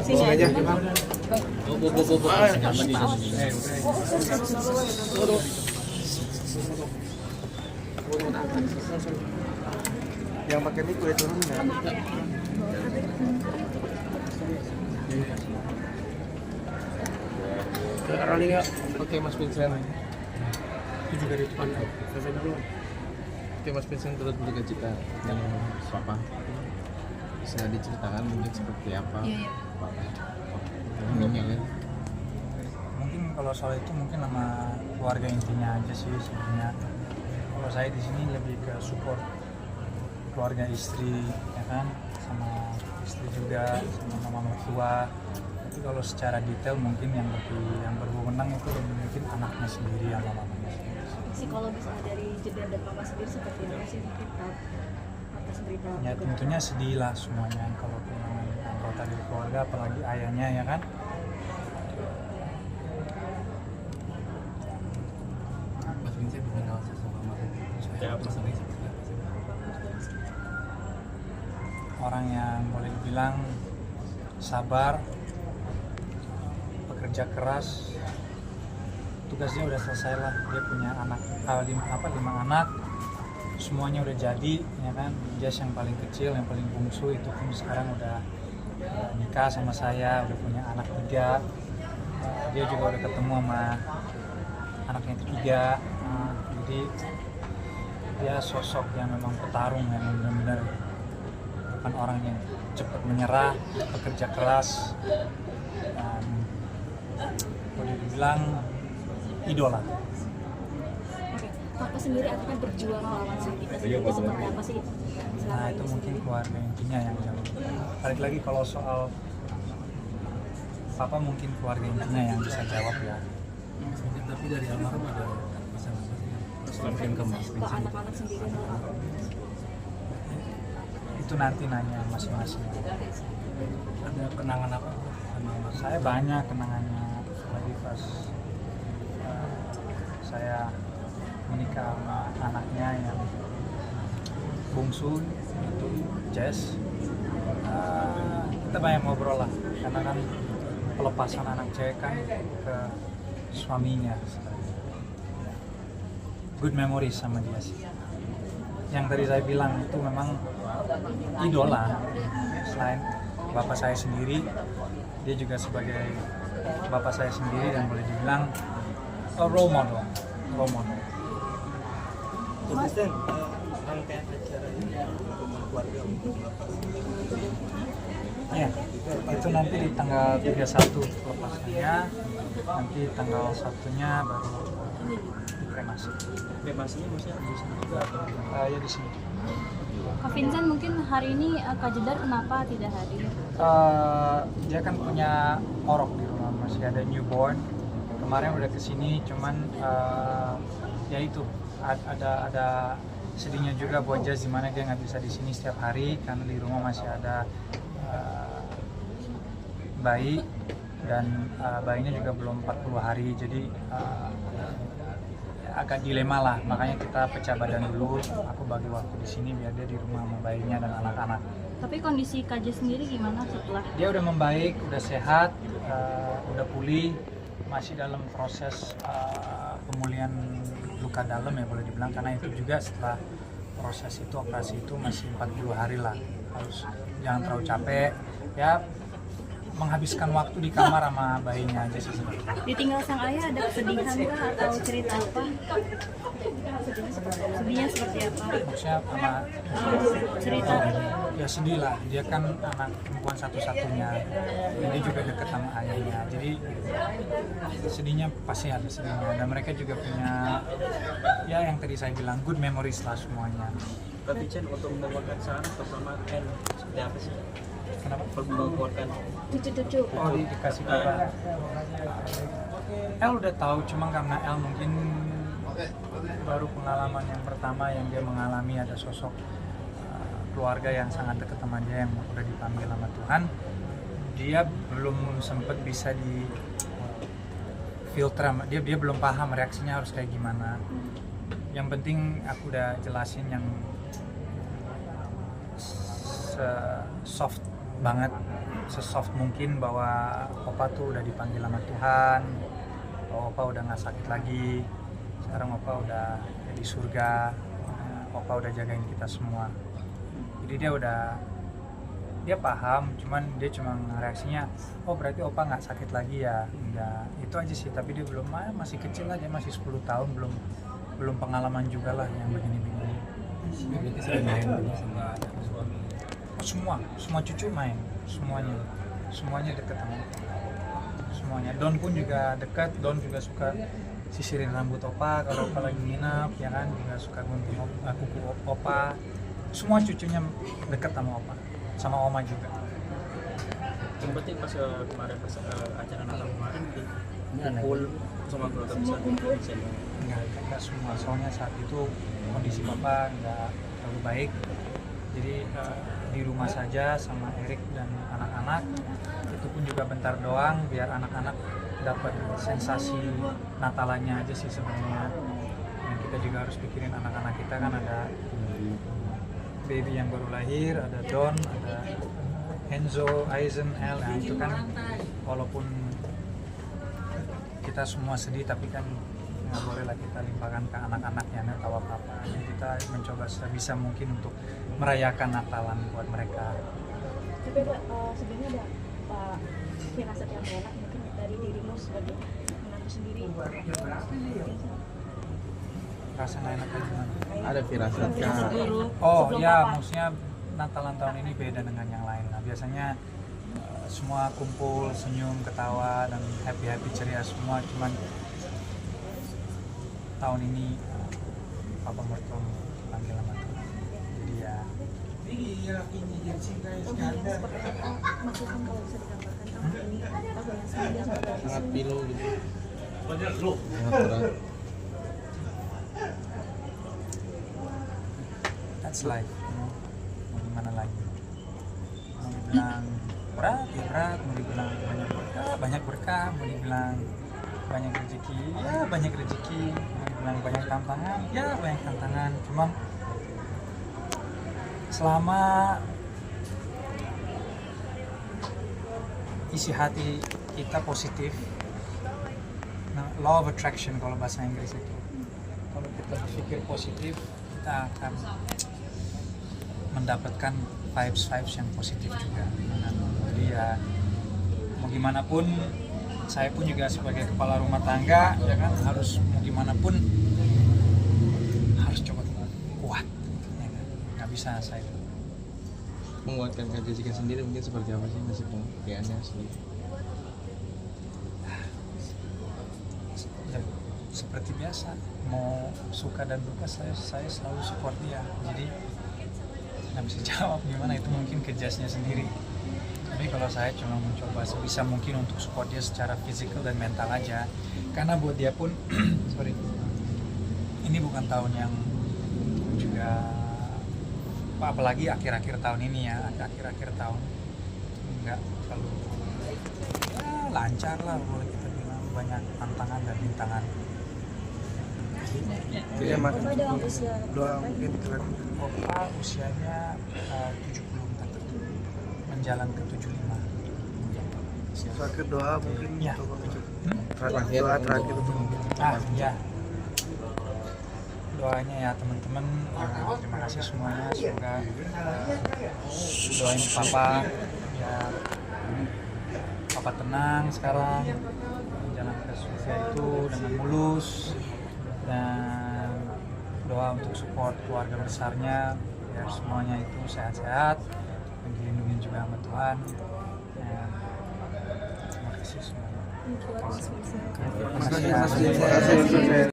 Sini aja. Yang pakai mic udah turun nggak? Rolling ya. Oke Mas Vincent. Itu juga di depan. Selesai dulu. Oke Mas Vincent, turut berduka cita yang siapa? Bisa diceritakan mungkin seperti apa? Iya. Ngomongnya kan? Mungkin kalau soal itu mungkin sama keluarga intinya aja sih sebenarnya. Kalau saya di sini lebih ke support keluarga istri, ya kan, sama istri juga, sama mama mertua. Tapi kalau secara detail mungkin yang berwenang itu mungkin anaknya sendiri sama mamanya sendiri. Psikologis dari Jeddah dan Mama sendiri seperti apa sih mungkin atas berita? Ya tentunya sedih lah semuanya kalau kehilangan anggota dari keluarga, apalagi ayahnya ya kan. Mas Vincent mengenal sosok almarhum seperti apa? Orang yang boleh dibilang sabar, bekerja keras, tugasnya udah selesai lah. Dia punya anak, 5 anak, semuanya udah jadi, ya kan. Jess yang paling kecil, yang paling bungsu itu pun sekarang udah nikah sama saya, udah punya anak 3. Dia juga udah ketemu sama anaknya yang ketiga. Jadi dia sosok yang memang petarung, yang benar-benar bukan orang yang cepat menyerah, bekerja keras, dan boleh dibilang idola. Oke, Papa sendiri akan berjuang melawan sakit itu seperti apa sih? Nah itu mungkin keluarga intinya yang jauh. Balik lagi kalau soal Papa mungkin keluarga intinya yang bisa jawab ya. Tapi dari almarhum ada pesan apa sih? Mungkin ke Mas Ke Vincent. anak-anak sendiri. Itu nanti nanya masing-masing. Ada kenangan apa sama Mas? Saya banyak kenangannya, lagi pas saya menikah sama anaknya yang bungsu itu Jess. Kita banyak ngobrol lah, karena kan pelepasan anak cewek kan ke suaminya. Good memories sama dia sih. Yang tadi saya bilang itu memang idola. Selain bapak saya sendiri, dia juga sebagai bapak saya sendiri dan boleh dibilang role model. Vincent, rangkaian acara ini keluarga untuk Ya, itu nanti di tanggal 31 pelepasannya, nanti tanggal 1-nya baru dikremasi. Kremasinya maksudnya di sini juga atau Ya di sini. Kak Vincent mungkin hari ini Kak Jeddah kenapa tidak hadir? Dia kan punya orok di rumah, masih ada newborn. Kemarin udah kesini, cuman ya itu ada sedihnya juga buat Jazz, dimana dia nggak bisa di sini setiap hari karena di rumah masih ada bayi dan bayinya juga belum 40 hari, jadi agak dilema lah, makanya kita pecah badan dulu. Aku bagi waktu di sini biar dia di rumah sama bayinya dan anak-anak. Tapi kondisi Kak Jess sendiri gimana setelah? Dia udah membaik, udah sehat, udah pulih, masih dalam proses pemulihan luka dalam ya boleh dibilang, karena itu juga setelah proses itu, operasi itu masih 40 hari lah. Harus jangan terlalu capek ya, menghabiskan waktu di kamar sama bayinya aja sih sebenarnya. Ditinggal sang ayah ada kesedihan kah atau cerita apa? Sedihnya seperti apa? Maksudnya sama Cerita. ya sedih lah, dia kan anak perempuan satu-satunya, dan dia juga dekat sama ayahnya, jadi sedihnya pasti ada sedihnya. Dan mereka juga punya ya yang tadi saya bilang good memories lah semuanya. Kak Vincent untuk membuatkan saran bersama N seperti apa sih? Kenapa? Membuatkan Cucu-cucu. Oh dikasih kabar. El udah tahu, cuma karena El mungkin baru pengalaman yang pertama yang dia mengalami ada sosok keluarga yang sangat dekat sama dia yang udah dipanggil sama Tuhan. Dia belum sempat bisa di filter, dia belum paham reaksinya harus kayak gimana. Yang penting aku udah jelasin yang soft banget, sesoft mungkin bahwa Opa tuh udah dipanggil sama Tuhan, bahwa Opa udah nggak sakit lagi, sekarang Opa udah di surga, Opa udah jagain kita semua. Jadi dia paham, cuman dia cuma reaksinya, oh berarti Opa nggak sakit lagi ya, enggak, itu aja sih. Tapi dia belum, masih kecil aja, masih 10 tahun, belum pengalaman juga lah yang begini-begini. Berarti sering main juga sama suami. Semua cucu main, semuanya deket sama Opa. Semuanya. Don pun juga dekat, Don juga suka sisirin rambut Opa kalau Opa lagi nginap, ya kan, juga suka gunting kuku Opa. Semua cucunya dekat sama Opa, sama Oma juga. Berarti pas kemarin pas acara Natal kemarin kumpul sama keluarga besar di Enggak semua, soalnya saat itu kondisi Papa nggak terlalu baik. Jadi di rumah saja sama Erik dan anak-anak, itu pun juga bentar doang biar anak-anak dapat sensasi Natalannya aja sih sebenarnya. Dan kita juga harus pikirin anak-anak kita, kan ada baby yang baru lahir, ada Don, ada Enzo, Aizen, El. Nah itu kan walaupun kita semua sedih, tapi kan nggak boleh lah kita limpahkan ke anak-anaknya, nggak tahu apa-apa. Jadi kita mencoba sebisa mungkin untuk merayakan Natalan buat mereka. Tapi Pak, sebenarnya ada Pak firasat yang enak mungkin dari dirimu sebagai menantu sendiri. Rasa nggak enak kayak gimana? Ada firasat kah? Oh Sebelum ya, Papa. maksudnya Natalan tahun ini beda dengan yang lain lah. Biasanya semua kumpul, senyum, ketawa, dan happy ceria semua. Cuman tahun ini Papa mertua panggil sama Tuhan. Jadi ya Seperti apa maksudnya kalau bisa digambarkan tahun ini, tahun yang 9 Sangat pilu gitu. Sangat berat. that's life, mau gimana lagi? Mau dibilang berat, ya berat. Mau dibilang banyak berkah, mau dibilang banyak rezeki, ya banyak rezeki. Mau dibilang banyak tantangan, ya banyak tantangan. Cuma selama isi hati kita positif, nah, law of attraction kalau bahasa Inggris itu, kalau kita berpikir positif, kita akan mendapatkan vibes yang positif juga. Jadi ya mau gimana pun, saya pun juga sebagai kepala rumah tangga, ya kan, harus mau gimana pun harus coba kuat, ya kan? Nggak bisa saya. Menguatkan Kak Jessica sendiri mungkin seperti apa sih nasib pengertiannya sendiri? Ya, seperti biasa, mau suka dan duka saya selalu support dia. Jadi nggak bisa jawab gimana, itu mungkin ke Jasnya sendiri. Tapi kalau saya cuma mencoba sebisa mungkin untuk support dia secara fisikal dan mental aja. Karena buat dia pun, sorry, ini bukan tahun yang juga, apalagi akhir-akhir tahun ini ya, akhir-akhir tahun nggak terlalu ya, lancar lah boleh kita bilang, banyak tantangan dan rintangan. Jadi emang Bapak dalam usia doa berapa? mungkin terakhir. Opa usianya 74, menjalan ke 75. Terakhir doa mungkin Ya. doa terakhir untuk Ya. Doanya ya teman-teman, terima kasih semuanya, semoga doain Papa ya, Papa tenang sekarang, jalan ke surga itu dengan mulus, dan doa untuk support keluarga besarnya biar semuanya itu sehat-sehat dan dilindungi juga sama Tuhan. Ya, terima kasih semuanya. Terima kasih. Terima kasih.